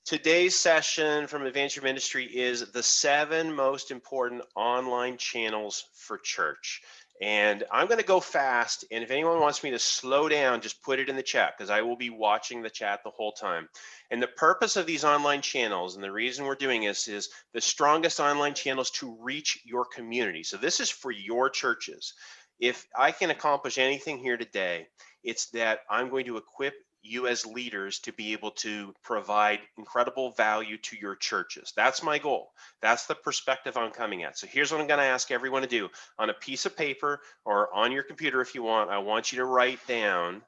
Today's session from Advance Your Ministry is the 7 most important online channels for church. And I'm going to go fast. And if anyone wants me to slow down, just put it in the chat because I will be watching the chat the whole time. And the purpose of these online channels and the reason we're doing this is the strongest online channels to reach your community. So this is for your churches. If I can accomplish anything here today, it's that I'm going to equip you as leaders to be able to provide incredible value to your churches. That's my goal. That's the perspective I'm coming at. So here's what I'm going to ask everyone to do. On a piece of paper or on your computer if you want, I want you to write down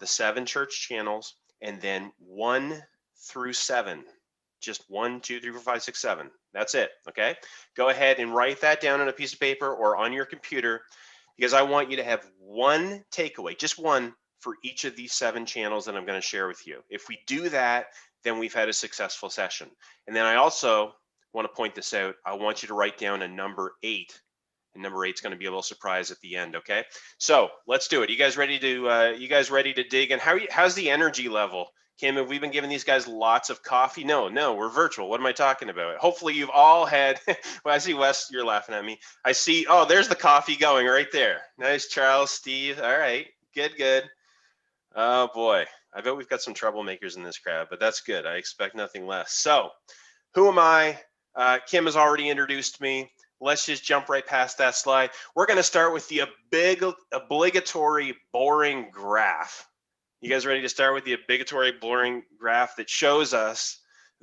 the 7 church channels and then 1 through 7. Just 1, 2, 3, 4, 5, 6, 7. That's it, okay? Go ahead and write that down on a piece of paper or on your computer because I want you to have one takeaway, just one, for each of these 7 channels that I'm going to share with you. If we do that, then we've had a successful session. And then I also want to point this out. I want you to write down a number 8. And number 8 is going to be a little surprise at the end, okay? So let's do it. You guys ready to dig in? How's the energy level? Kim, have we been giving these guys lots of coffee? No, we're virtual. What am I talking about? Hopefully you've all had, well, I see Wes, you're laughing at me. I see, oh, there's the coffee going right there. Nice, Charles, Steve. All right, good. Oh boy, I bet we've got some troublemakers in this crowd, but that's good. I expect nothing less. So, who am I? Kim has already introduced me. Let's just jump right past that slide. We're going to start with the obligatory boring graph. You guys ready to start with the obligatory boring graph that shows us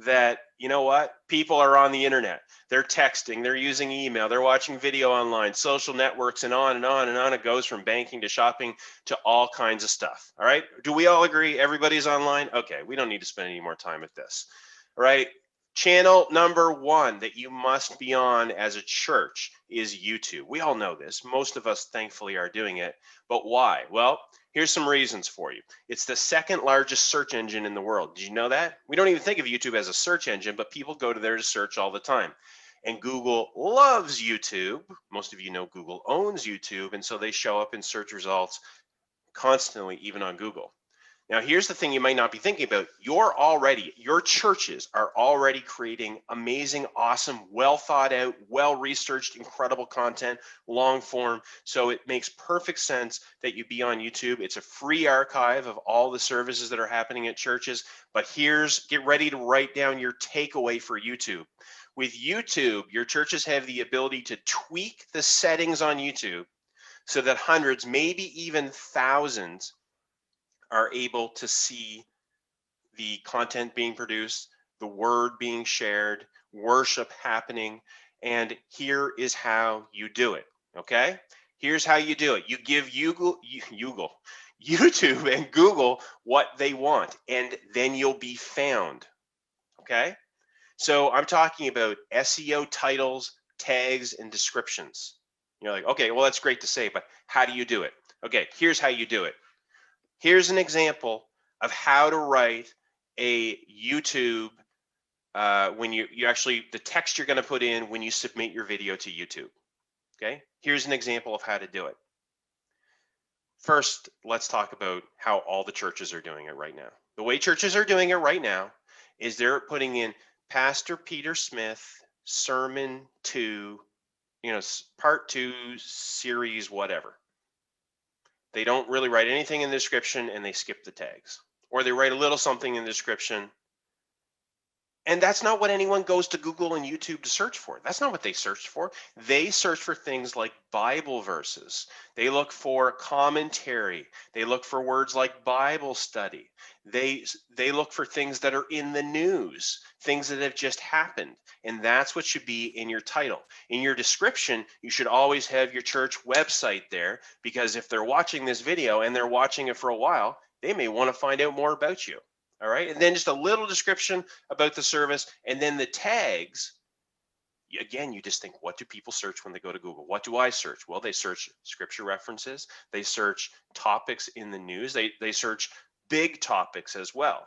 that, you know what? People are on the internet. They're texting, they're using email, they're watching video online, social networks, and on and on and on. It goes from banking to shopping to all kinds of stuff. All right. Do we all agree everybody's online? Okay. We don't need to spend any more time at this. All right. Channel number 1 that you must be on as a church is YouTube. We all know this. Most of us, thankfully, are doing it. But why? Well, here's some reasons for you. It's the 2nd largest search engine in the world. Did you know that? We don't even think of YouTube as a search engine, but people go to there to search all the time. And Google loves YouTube. Most of you know Google owns YouTube, and so they show up in search results constantly, even on Google. Now, here's the thing you might not be thinking about. Your churches are already creating amazing, awesome, well thought out, well researched, incredible content, long form. So it makes perfect sense that you be on YouTube. It's a free archive of all the services that are happening at churches. But get ready to write down your takeaway for YouTube. With YouTube, your churches have the ability to tweak the settings on YouTube so that hundreds, maybe even thousands, are able to see the content being produced, the word being shared, worship happening, and here is how you do it, okay? Here's how you do it. You give YouTube and Google what they want, and then you'll be found, okay? So I'm talking about SEO titles, tags, and descriptions. You're like, okay, well, that's great to say, but how do you do it? Okay, here's how you do it. Here's an example of how to write a YouTube when you actually, the text you're going to put in when you submit your video to YouTube. Okay, here's an example of how to do it. First, let's talk about how all the churches are doing it right now. The way churches are doing it right now is they're putting in Pastor Peter Smith, Sermon 2, part 2, series, whatever. They don't really write anything in the description and they skip the tags. Or they write a little something in the description. And that's not what anyone goes to Google and YouTube to search for. That's not what they search for. They search for things like Bible verses. They look for commentary. They look for words like Bible study. They look for things that are in the news, things that have just happened. And that's what should be in your title. In your description, you should always have your church website there, because if they're watching this video and they're watching it for a while, they may want to find out more about you. All right, and then just a little description about the service, and then the tags. Again, you just think, what do people search when they go to Google? What do I search? Well, they search scripture references. They search topics in the news. They search big topics as well.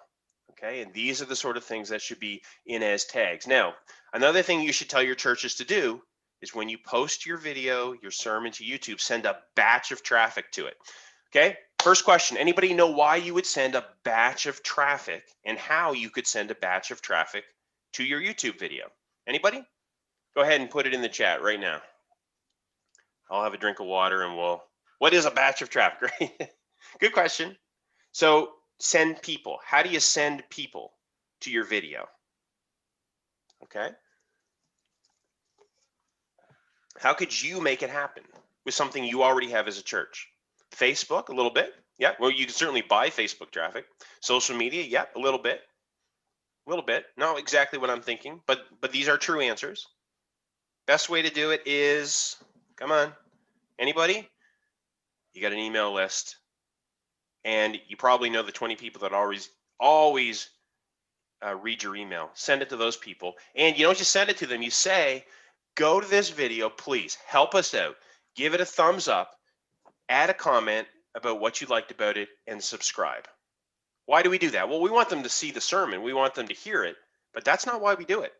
Okay, and these are the sort of things that should be in as tags. Now, another thing you should tell your churches to do is when you post your video, your sermon to YouTube, send a batch of traffic to it. Okay, First question, anybody know why you would send a batch of traffic and how you could send a batch of traffic to your YouTube video? Anybody? Go ahead and put it in the chat right now. I'll have a drink of water and what is a batch of traffic, right? Good question. So send people. How do you send people to your video? Okay. How could you make it happen with something you already have as a church? Facebook, a little bit. Yeah. Well, you can certainly buy Facebook traffic. Social media, yeah, a little bit. A little bit. Not exactly what I'm thinking, but these are true answers. Best way to do it is, come on, anybody? You got an email list, and you probably know the 20 people that always read your email. Send it to those people, and you don't just send it to them. You say, go to this video, please help us out. Give it a thumbs up, add a comment about what you liked about it, and subscribe. Why do we do that? Well, we want them to see the sermon. We want them to hear it, but that's not why we do it.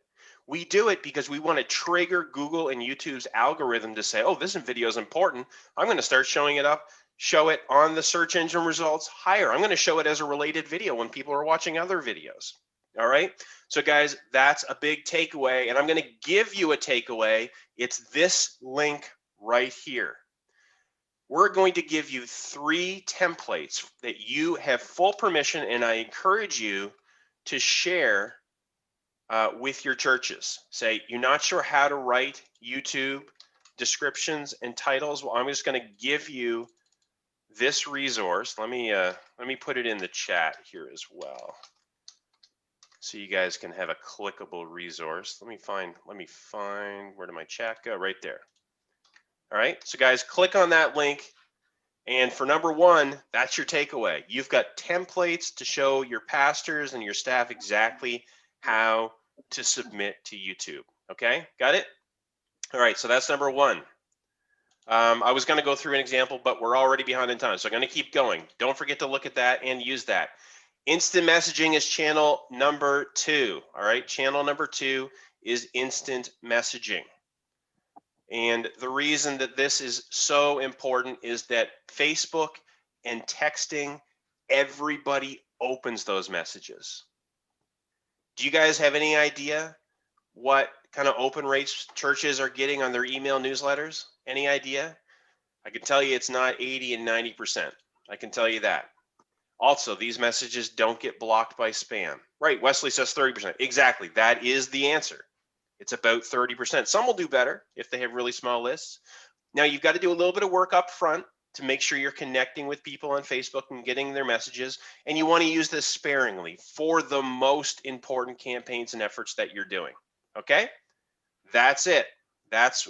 We do it because we want to trigger Google and YouTube's algorithm to say, oh, this video is important. I'm going to start showing it up, show it on the search engine results higher. I'm going to show it as a related video when people are watching other videos. All right. So guys, that's a big takeaway. And I'm going to give you a takeaway. It's this link right here. We're going to give you 3 templates that you have full permission, and I encourage you to share with your churches. Say, you're not sure how to write YouTube descriptions and titles. Well, I'm just going to give you this resource. Let me put it in the chat here as well, so you guys can have a clickable resource. Let me find, where did my chat go? Right there. All right, so guys, click on that link. And for number 1, that's your takeaway. You've got templates to show your pastors and your staff exactly how to submit to YouTube. Okay, got it? All right, so that's number 1. I was going to go through an example, but we're already behind in time, so I'm going to keep going. Don't forget to look at that and use that. Instant messaging is channel number 2. All right, channel number 2 is instant messaging. And the reason that this is so important is that Facebook and texting, everybody opens those messages. Do you guys have any idea what kind of open rates churches are getting on their email newsletters? Any idea? I can tell you it's not 80 and 90%. I can tell you that. Also, these messages don't get blocked by spam. Right, Wesley says 30%. Exactly, that is the answer. It's about 30%. Some will do better if they have really small lists. Now, you've got to do a little bit of work up front to make sure you're connecting with people on Facebook and getting their messages. And you want to use this sparingly for the most important campaigns and efforts that you're doing. Okay? That's it. That's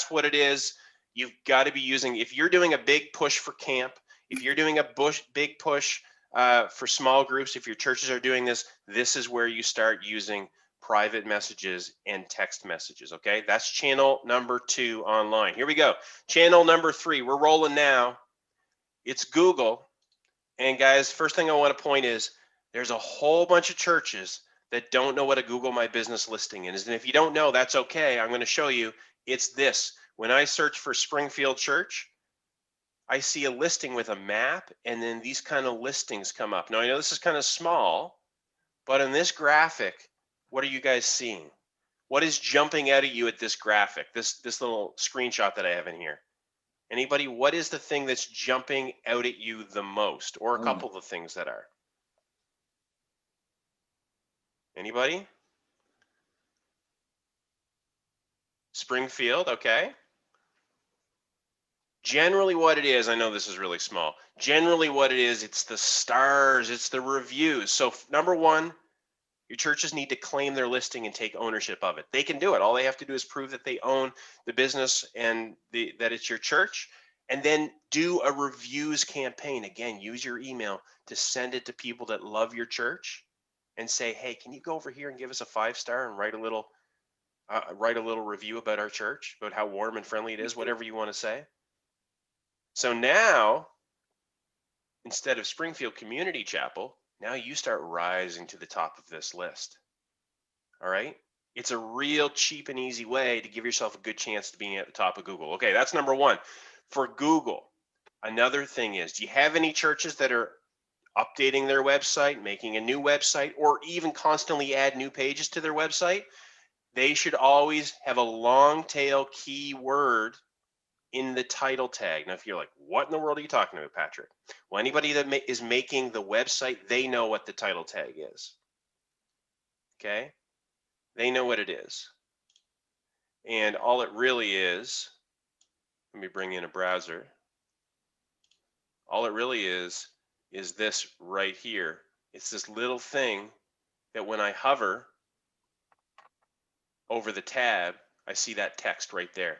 what it is. You've got to be using, if you're doing a big push for camp, if you're doing a big push for small groups, if your churches are doing this, this is where you start using private messages and text messages. Okay, that's channel number 2 online. Here we go. Channel number 3, we're rolling now. It's Google. And guys, first thing I want to point is there's a whole bunch of churches that don't know what a Google My Business listing is. And if you don't know, that's okay. I'm going to show you. It's this. When I search for Springfield Church, I see a listing with a map, and then these kind of listings come up. Now, I know this is kind of small, but in this graphic, what are you guys seeing? What is jumping out at you at this graphic, this little screenshot that I have in here? Anybody, what is the thing that's jumping out at you the most, or a couple of the things that are? Anybody? Springfield, okay. Generally what it is, I know this is really small. Generally what it is, it's the stars, it's the reviews. So number 1, your churches need to claim their listing and take ownership of it. They can do it. All they have to do is prove that they own the business and that it's your church, and then do a reviews campaign. Again, use your email to send it to people that love your church and say, hey, can you go over here and give us a 5-star and write a little review about our church, about how warm and friendly it is, whatever you want to say. So now, instead of Springfield Community Chapel, now you start rising to the top of this list. All right? It's a real cheap and easy way to give yourself a good chance to being at the top of Google. Okay, that's number 1. For Google, Another thing is, do you have any churches that are updating their website, making a new website, or even constantly add new pages to their website? They should always have a long tail keyword in the title tag. Now, if you're like, what in the world are you talking about, Patrick? Well, anybody that is making the website, they know what the title tag is. Okay? They know what it is. And all it really is, let me bring in a browser. All it really is this right here. It's this little thing that when I hover over the tab, I see that text right there.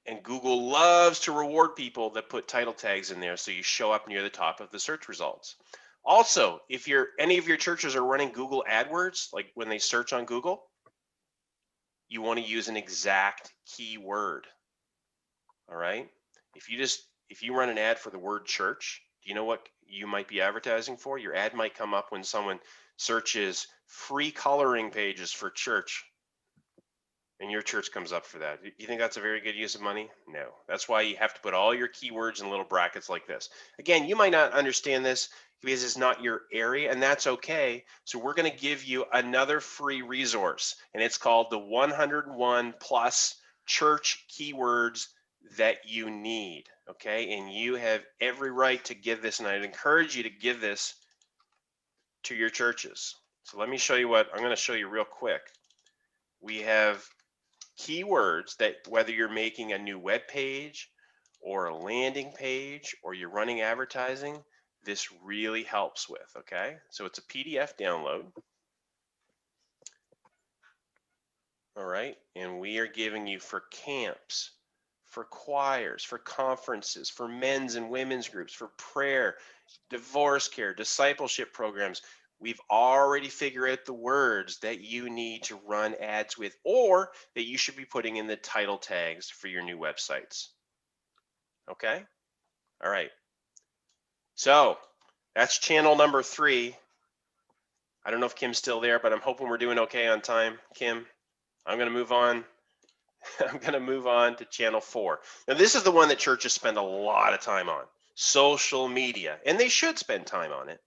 And Google loves to reward people that put title tags in there so you show up near the top of the search results. Also, if any of your churches are running Google AdWords, like when they search on Google, you want to use an exact keyword. All right? If you run an ad for the word church, do you know what you might be advertising for? Your ad might come up when someone searches free coloring pages for church, and your church comes up for that. You think that's a very good use of money? No. That's why you have to put all your keywords in little brackets like this. Again, you might not understand this because it's not your area, and that's okay. So we're going to give you another free resource, and it's called the 101 plus church keywords that you need. Okay, and you have every right to give this, and I'd encourage you to give this to your churches. So let me show you what I'm going to show you real quick. We have keywords that whether you're making a new web page or a landing page or you're running advertising, this really helps with. Okay, so it's a PDF download. All right, and we are giving you for camps, for choirs, for conferences, for men's and women's groups, for prayer, divorce care, discipleship programs. We've already figured out the words that you need to run ads with or that you should be putting in the title tags for your new websites. Okay? All right. So that's channel number 3. I don't know if Kim's still there, but I'm hoping we're doing okay on time. Kim, I'm going to move on. I'm going to move on to channel 4. Now, this is the one that churches spend a lot of time on, social media, and they should spend time on it.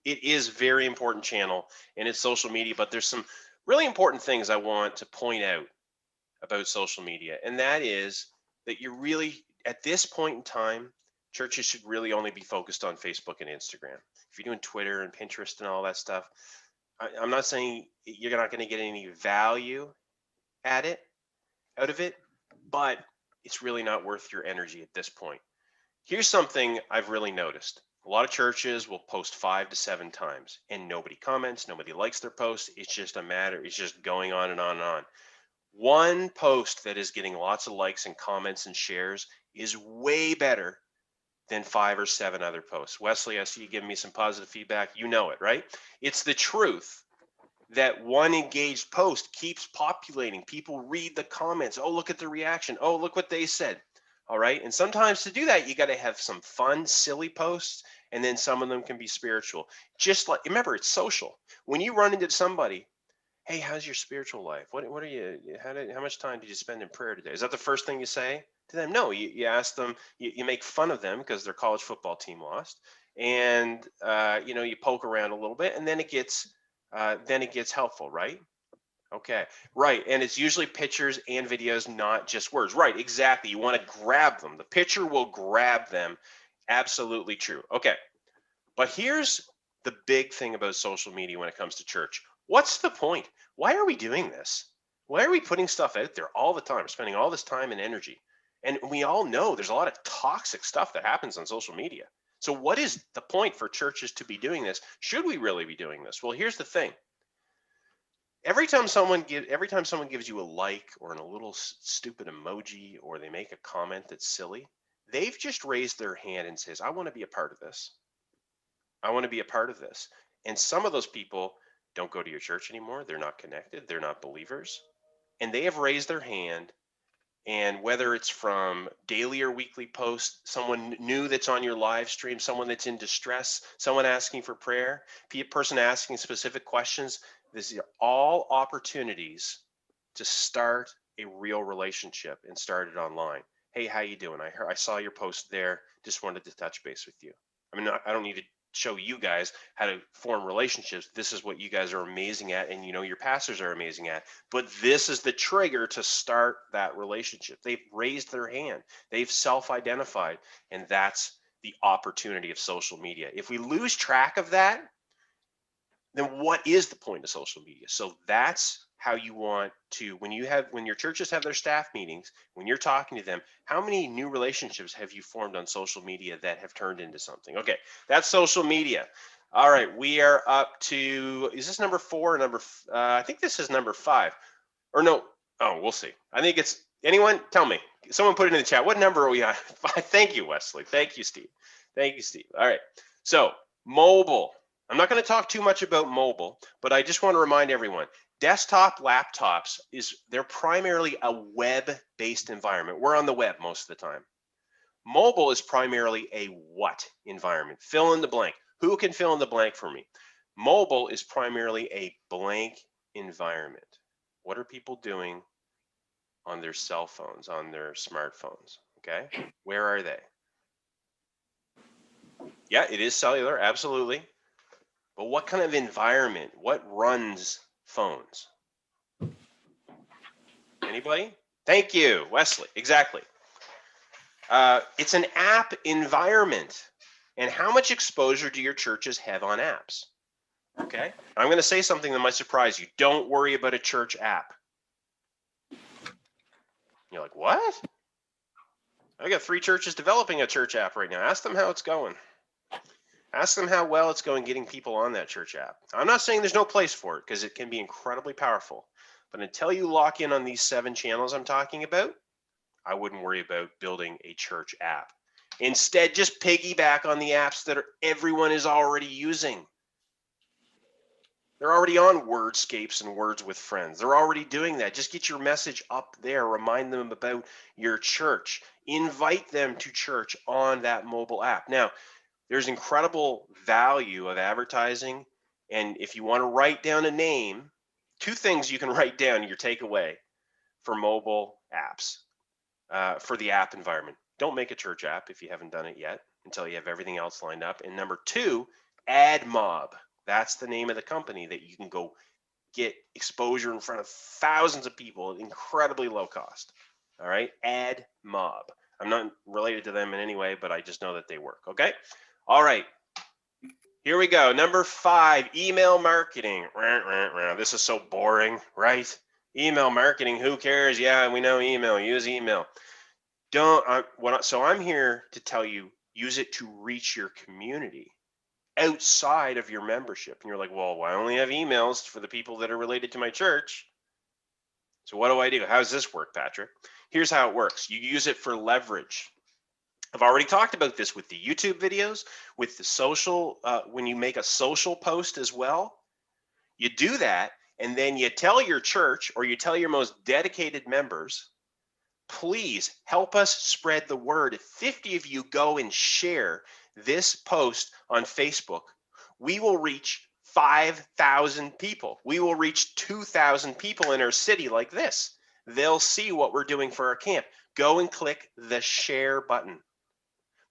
It is a very important channel and it's social media, but there's some really important things I want to point out about social media, and that is that you're really, at this point in time, churches should really only be focused on Facebook and Instagram. If you're doing Twitter and Pinterest and all that stuff, I'm not saying you're not going to get any value out of it, but it's really not worth your energy at this point. Here's something I've really noticed. A lot of churches will post 5 to 7 times and nobody comments, nobody likes their post. It's just a matter, it's just going on and on and on. One post that is getting lots of likes and comments and shares is way better than 5 or 7 other posts. Wesley, I see you giving me some positive feedback. You know it, right? It's the truth that one engaged post keeps populating. People read the comments. Oh, look at the reaction. Oh, look what they said. All right. And sometimes to do that, you got to have some fun, silly posts, and then some of them can be spiritual. Just like, remember, it's social. When you run into somebody, hey, how's your spiritual life? What are you, how much time did you spend in prayer today? Is that the first thing you say to them? No, you ask them, you make fun of them because their college football team lost. And, you poke around a little bit, and then it gets helpful, right? Okay, right. And it's usually pictures and videos, not just words. Right, exactly. You want to grab them. The picture will grab them. Absolutely true. Okay, but here's the big thing about social media when it comes to church. What's the point? Why are we doing this? Why are we putting stuff out there all the time, spending all this time and energy? And we all know there's a lot of toxic stuff that happens on social media. So what is the point for churches to be doing this? Should we really be doing this? Well, here's the thing. Every time someone gives you a like or a little stupid emoji, or they make a comment that's silly, they've just raised their hand and says, I want to be a part of this. I want to be a part of this. And some of those people don't go to your church anymore. They're not connected. They're not believers. And they have raised their hand. And whether it's from daily or weekly posts, someone new that's on your live stream, someone that's in distress, someone asking for prayer, a person asking specific questions, these are all opportunities to start a real relationship and start it online. Hey, how you doing? I saw your post there. just wanted to touch base with you. I mean, I don't need to show you guys how to form relationships. This is what you guys are amazing at, and you know your pastors are amazing at. But this is the trigger to start that relationship. They've raised their hand. They've self-identified, and that's the opportunity of social media. If we lose track of that, then what is the point of social media? So that's how you want to, when your churches have their staff meetings, when you're talking to them, how many new relationships have you formed on social media that have turned into something? Okay, that's social media. All right, we are up to, is this number 4 or I think this is number 5. Or no, oh, we'll see. I think it's, anyone tell me. Someone put it in the chat. What number are we on? Thank you, Wesley. Thank you, Steve. Thank you, Steve. All right, so mobile. I'm not going to talk too much about mobile, but I just want to remind everyone, desktop laptops they're primarily a web-based environment. We're on the web most of the time. Mobile is primarily a what environment? Fill in the blank. Who can fill in the blank for me? Mobile is primarily a blank environment. What are people doing on their cell phones, on their smartphones? Okay, where are they? Yeah, it is cellular, absolutely. But what kind of environment? What runs phones? Anybody? Thank you, Wesley. Exactly. It's an app environment. And how much exposure do your churches have on apps? Okay. I'm going to say something that might surprise you. Don't worry about a church app. You're like, what? I got 3 churches developing a church app right now. Ask them how it's going. Ask them how well it's going getting people on that church app. I'm not saying there's no place for it, because it can be incredibly powerful. But until you lock in on these 7 channels I'm talking about, I wouldn't worry about building a church app. Instead, just piggyback on the apps that everyone is already using. They're already on Wordscapes and Words with Friends. They're already doing that. Just get your message up there. Remind them about your church. Invite them to church on that mobile app. Now, there's incredible value of advertising. And if you want to write down a name, 2 things you can write down your takeaway for mobile apps, for the app environment. Don't make a church app if you haven't done it yet until you have everything else lined up. And number 2, AdMob. That's the name of the company that you can go get exposure in front of thousands of people at incredibly low cost. All right, AdMob. I'm not related to them in any way, but I just know that they work. Okay. All right, here we go. Number 5, email marketing. This is so boring, right? Email marketing, who cares? Yeah, we know email. Use email. So I'm here to tell you, use it to reach your community outside of your membership. And you're like, well, I only have emails for the people that are related to my church. So what do? How does this work, Patrick? Here's how it works. You use it for leverage. I've already talked about this with the YouTube videos, with the social, when you make a social post as well. You do that, and then you tell your church, or you tell your most dedicated members, please help us spread the word. If 50 of you go and share this post on Facebook, we will reach 5,000 people. We will reach 2,000 people in our city like this. They'll see what we're doing for our camp. Go and click the share button.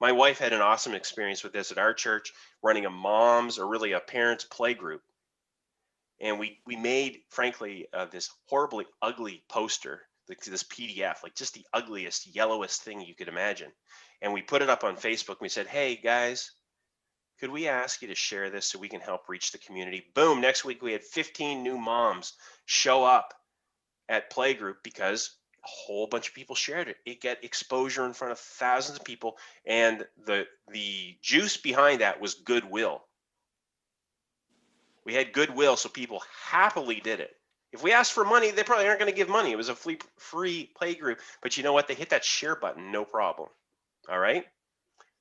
My wife had an awesome experience with this at our church, running a mom's, or really a parents' play group. And we made, frankly, this horribly ugly poster, this PDF, like just the ugliest, yellowest thing you could imagine. And we put it up on Facebook. And we said, hey, guys, could we ask you to share this so we can help reach the community? Boom, next week we had 15 new moms show up at playgroup because a whole bunch of people shared it. It got exposure in front of thousands of people, and the juice behind that was goodwill. We had goodwill, so people happily did it. If we asked for money, they probably aren't going to give money. It was a free play group, but you know what? They hit that share button, no problem. All right?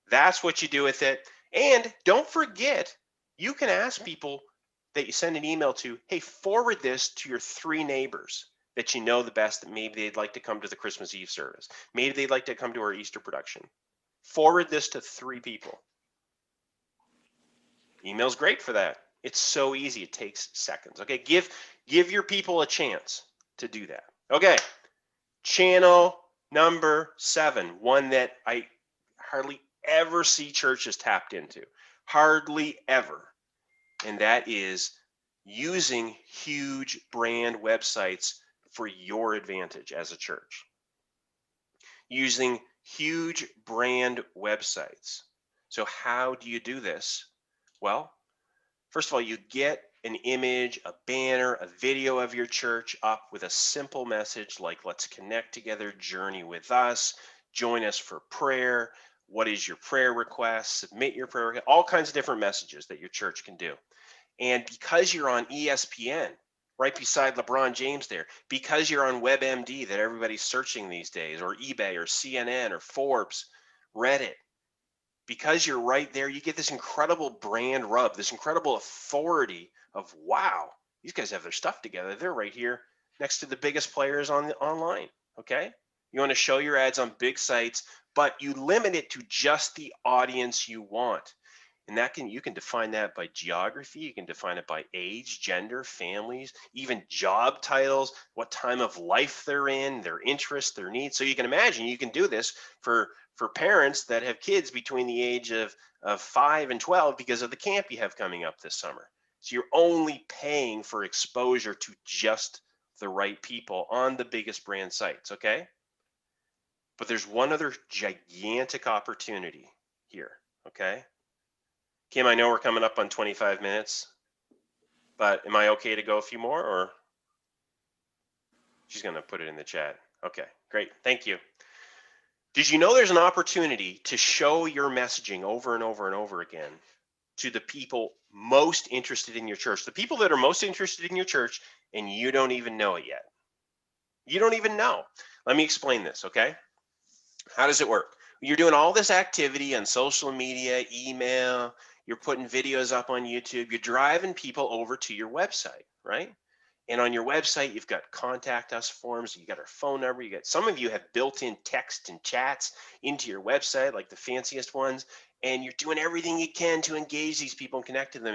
That's what you do with it. And don't forget, you can ask people that you send an email to, hey, forward this to your 3 neighbors that you know the best, that maybe they'd like to come to the Christmas Eve service. Maybe they'd like to come to our Easter production. Forward this to 3 people. Email's great for that. It's so easy. It takes seconds. Okay, give your people a chance to do that. Okay, channel number 7, one that I hardly ever see churches tapped into. Hardly ever. And that is using huge brand websites for your advantage as a church. Using huge brand websites. So how do you do this? Well, first of all, you get an image, a banner, a video of your church up with a simple message like, let's connect together, journey with us, join us for prayer. What is your prayer request? Submit your prayer request, all kinds of different messages that your church can do. And because you're on ESPN, right beside LeBron James there, because you're on WebMD that everybody's searching these days, or eBay or CNN or Forbes, Reddit, because you're right there, you get this incredible brand rub, this incredible authority of, wow, these guys have their stuff together. They're right here next to the biggest players on the online. Okay. You want to show your ads on big sites, but you limit it to just the audience you want. And you can define that by geography, you can define it by age, gender, families, even job titles, what time of life they're in, their interests, their needs. So you can imagine you can do this for parents that have kids between the age of 5 and 12 because of the camp you have coming up this summer. So you're only paying for exposure to just the right people on the biggest brand sites, okay? But there's one other gigantic opportunity here, okay? Kim, I know we're coming up on 25 minutes, but am I okay to go a few more, or she's going to put it in the chat? Okay, great. Thank you. Did you know there's an opportunity to show your messaging over and over and over again to the people most interested in your church, the people that are most interested in your church, and you don't even know it yet? You don't even know. Let me explain this, okay? How does it work? You're doing all this activity on social media, email, you're putting videos up on YouTube, you're driving people over to your website, right? And on your website, you've got contact us forms, you got our phone number, you got, some of you have built-in text and chats into your website, like the fanciest ones, and you're doing everything you can to engage these people and connect to them.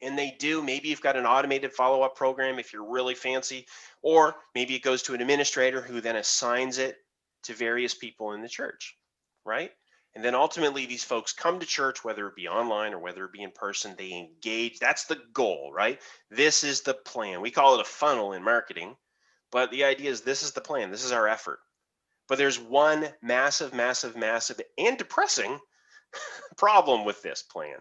And they do, maybe you've got an automated follow-up program if you're really fancy, or maybe it goes to an administrator who then assigns it to various people in the church, right? And then ultimately these folks come to church, whether it be online or whether it be in person, they engage. That's the goal, right? This is the plan. We call it a funnel in marketing, but the idea is this is the plan. This is our effort. But there's one massive, massive, massive and depressing problem with this plan.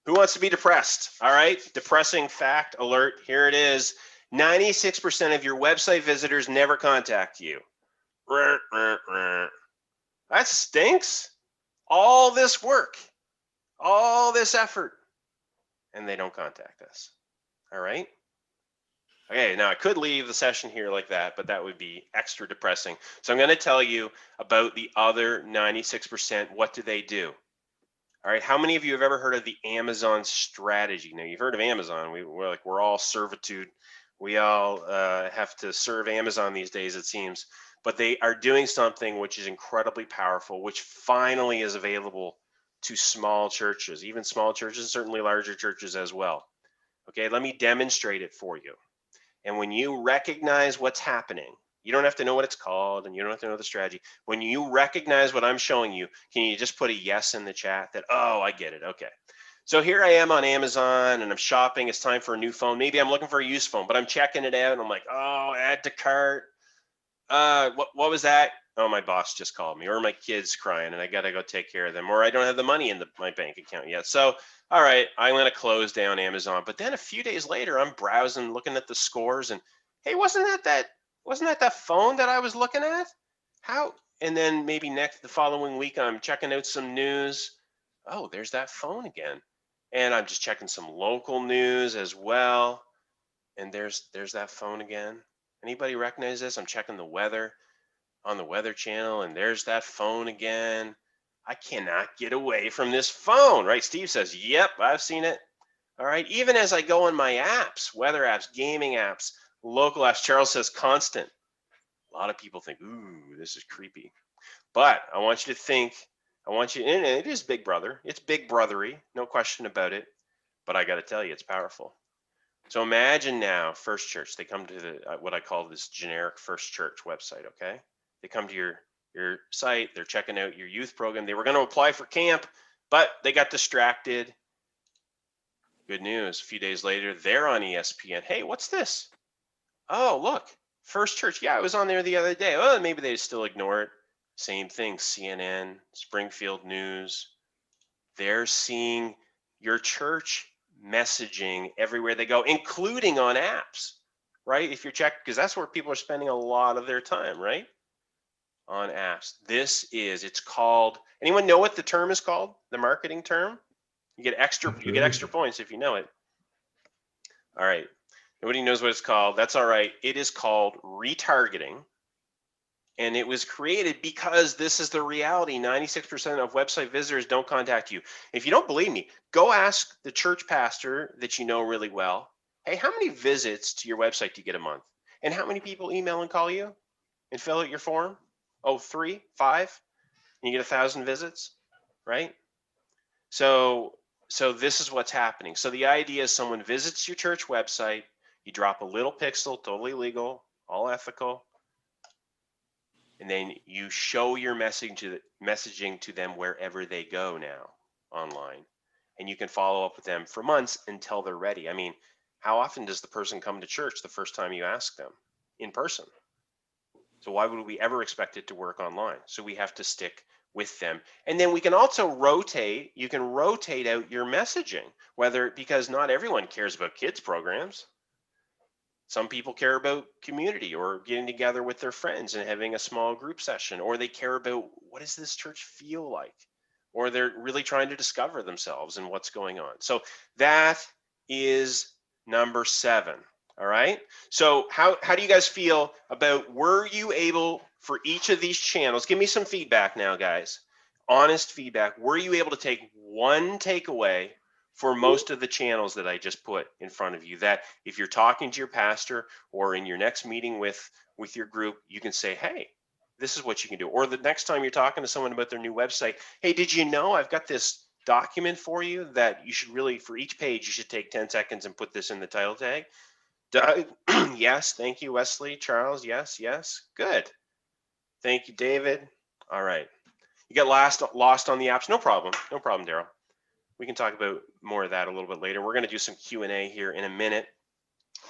Who wants to be depressed? All right, depressing fact alert. Here it is. 96% of your website visitors never contact you. That stinks. All this work, all this effort, and they don't contact us. All right. Okay, now I could leave the session here like that, but that would be extra depressing. So I'm going to tell you about the other 96%. What do they do? All right, how many of you have ever heard of the Amazon strategy? Now, you've heard of Amazon. We're all servitude. We all have to serve Amazon these days, it seems. But they are doing something which is incredibly powerful, which finally is available to small churches, even small churches, certainly larger churches as well. Okay, let me demonstrate it for you. And when you recognize what's happening, you don't have to know what it's called and you don't have to know the strategy. When you recognize what I'm showing you, can you just put a yes in the chat that, oh, I get it. Okay. So here I am on Amazon and I'm shopping. It's time for a new phone. Maybe I'm looking for a used phone, but I'm checking it out and I'm like, oh, add to cart. What was that? Oh, my boss just called me, or my kid's crying and I got to go take care of them, or I don't have the money in my bank account yet. So, all right, I'm going to close down Amazon. But then a few days later, I'm browsing, looking at the scores, and hey, wasn't that phone that I was looking at? How? And then maybe the following week, I'm checking out some news. Oh, there's that phone again. And I'm just checking some local news as well. And there's that phone again. Anybody recognize this? I'm checking the weather on the Weather Channel, and there's that phone again. I cannot get away from this phone, right? Steve says, yep, I've seen it. All right, even as I go on my apps, weather apps, gaming apps, local apps, Charles says constant. A lot of people think, ooh, this is creepy. But I want you to think, and it is Big Brother. It's big brothery, no question about it. But I got to tell you, it's powerful. So imagine now, First Church, they come to what I call this generic First Church website, okay? They come to your your site. They're checking out your youth program. They were going to apply for camp, but they got distracted. Good news. A few days later, they're on ESPN. Hey, what's this? Oh, look, First Church. Yeah, I was on there the other day. Oh, maybe they still ignore it. Same thing, CNN, Springfield News. They're seeing your church messaging everywhere they go, including on apps, right? If you're checking, because that's where people are spending a lot of their time, right? On apps. It's called, anyone know what the term is called? The marketing term? You get extra points if you know it. All right. Nobody knows what it's called. That's all right. It is called retargeting. And it was created because this is the reality. 96% of website visitors don't contact you. If you don't believe me, go ask the church pastor that you know really well. Hey, how many visits to your website do you get a month? And how many people email and call you and fill out your form? Oh, 3, 5? And you get 1,000 visits, right? So this is what's happening. So the idea is someone visits your church website, you drop a little pixel, totally legal, all ethical, and then you show your messaging to them wherever they go now online. And you can follow up with them for months until they're ready. I mean, how often does the person come to church the first time you ask them in person? So why would we ever expect it to work online? So we have to stick with them. And then we can also rotate, you can rotate out your messaging, because not everyone cares about kids programs. Some people care about community or getting together with their friends and having a small group session, or they care about what does this church feel like, or they're really trying to discover themselves and what's going on. So that is number 7. All right. So how do you guys feel about, were you able for each of these channels? Give me some feedback now, guys. Honest feedback. Were you able to take one takeaway for most of the channels that I just put in front of you, that if you're talking to your pastor or in your next meeting with your group, you can say, hey, this is what you can do. Or the next time you're talking to someone about their new website, hey, did you know I've got this document for you that you should really, for each page, you should take 10 seconds and put this in the title tag. Yes, thank you, Wesley. Charles, yes, good. Thank you, David. All right. You get lost on the apps, no problem, Daryl. We can talk about more of that a little bit later. We're going to do some Q&A here in a minute,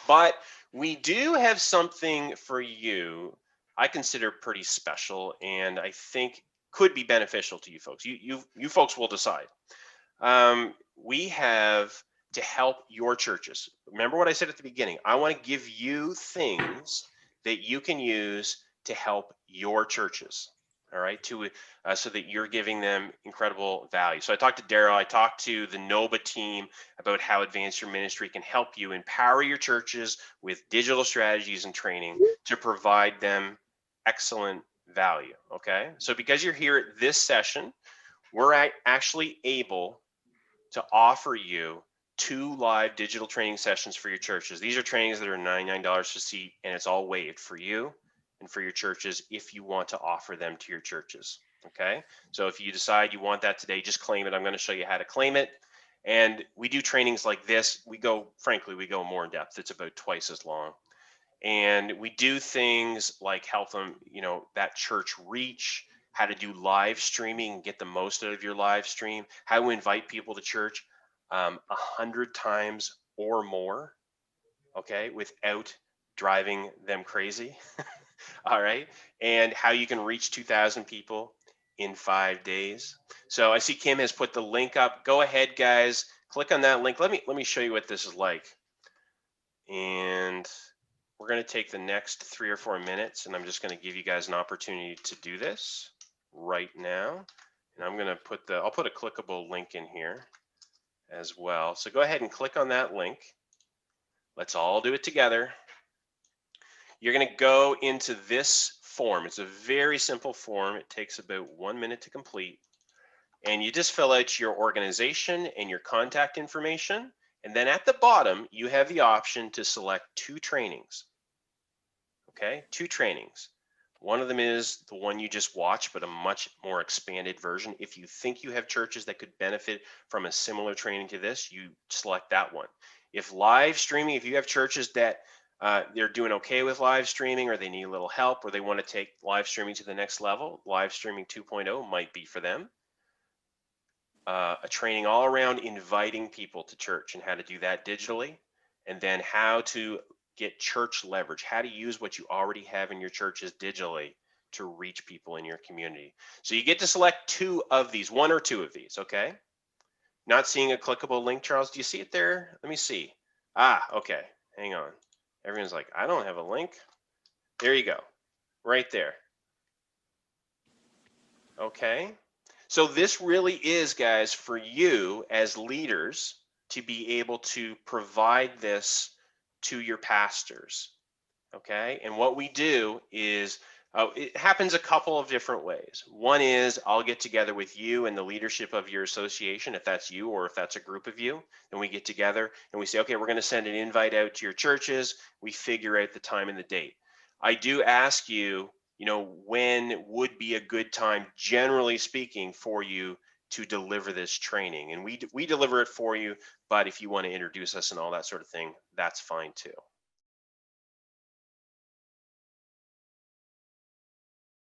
but we do have something for you I consider pretty special, and I think could be beneficial to you folks. You folks will decide. We have to help your churches. Remember what I said at the beginning. I want to give you things that you can use to help your churches. All right, so that you're giving them incredible value. So I talked to Daryl, I talked to the NOBA team about how Advance Your Ministry can help you empower your churches with digital strategies and training to provide them excellent value. Okay, so because you're here at this session, we're actually able to offer you 2 live digital training sessions for your churches. These are trainings that are $99 a seat, and it's all waived for you and for your churches if you want to offer them to your churches. Okay, so if you decide you want that today, just claim it. I'm going to show you how to claim it. And we do trainings like this. Frankly, we go more in depth. It's about twice as long. And we do things like help them, that church reach, how to do live streaming and get the most out of your live stream, how to invite people to church 100 times or more, okay, without driving them crazy. All right, and how you can reach 2,000 people in 5 days. So I see Kim has put the link up. Go ahead, guys, click on that link. Let me show you what this is like. And we're going to take the next 3 or 4 minutes, and I'm just going to give you guys an opportunity to do this right now. And I'm going to I'll put a clickable link in here as well. So go ahead and click on that link. Let's all do it together. You're going to go into this form. It's a very simple form. It takes about 1 minute to complete. And you just fill out your organization and your contact information. And then at the bottom, you have the option to select 2 trainings. Okay, 2 trainings. One of them is the one you just watched, but a much more expanded version. If you think you have churches that could benefit from a similar training to this, you select that one. If live streaming, if you have churches that they're doing okay with live streaming, or they need a little help, or they want to take live streaming to the next level, live streaming 2.0 might be for them. A training all around inviting people to church and how to do that digitally, and then how to get church leverage, how to use what you already have in your churches digitally to reach people in your community. So you get to select two of these, one or two of these, okay? Not seeing a clickable link, Charles. Do you see it there? Let me see. Ah, okay. Hang on. Everyone's like, I don't have a link. There you go. Right there. Okay. So this really is, guys, for you as leaders to be able to provide this to your pastors. Okay. And what we do is it happens a couple of different ways. One is I'll get together with you and the leadership of your association, if that's you or if that's a group of you, and we get together and we say, okay, we're going to send an invite out to your churches. We figure out the time and the date. I do ask you, when would be a good time, generally speaking, for you to deliver this training, and we deliver it for you. But if you want to introduce us and all that sort of thing, that's fine too.